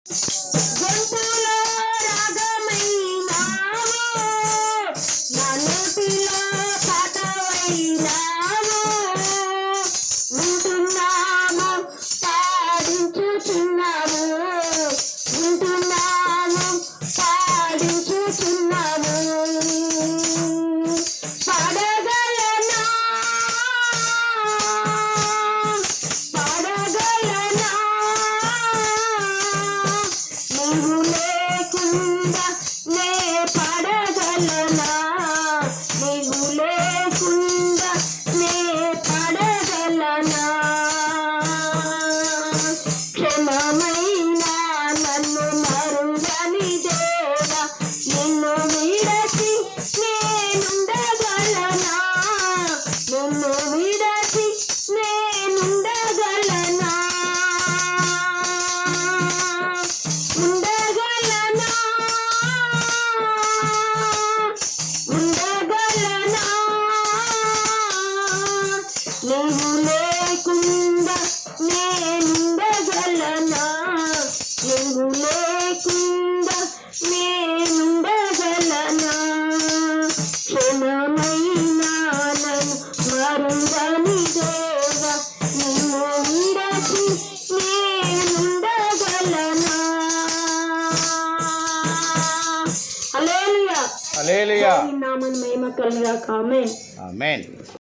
గొంతులో రాగమైనావు, నా నోటిలో పాటవైనావు. వింటున్నాము పాడించుచున్నాము, వింటున్నాము పాడించుచున్నాము. పాడగలనా పాడగలనా నీవు లేకుండా నే పాడగలనా, నీవు లేకుండా నే పాడగలనా. క్షణమైనా నన్ను మరుగని దేవా, నిన్ను విడచి నేనుండగలనా, నిన్ను విడచి నేనుండగలనా. ఉండగలనా ఉండగలనా నీవు లేకుండా నేనుండగలనా, నీవు లేకుండా నేనుండగలనా. క్షణమైనా నన్ను మరుగని దేవా, నిన్ను విడచి నేనుండగలనా. హల్లెలూయా. హల్లెలూయా. దేవుని నామమున మహిమ కలుగుగాక. ఆమేన్. ఆమేన్.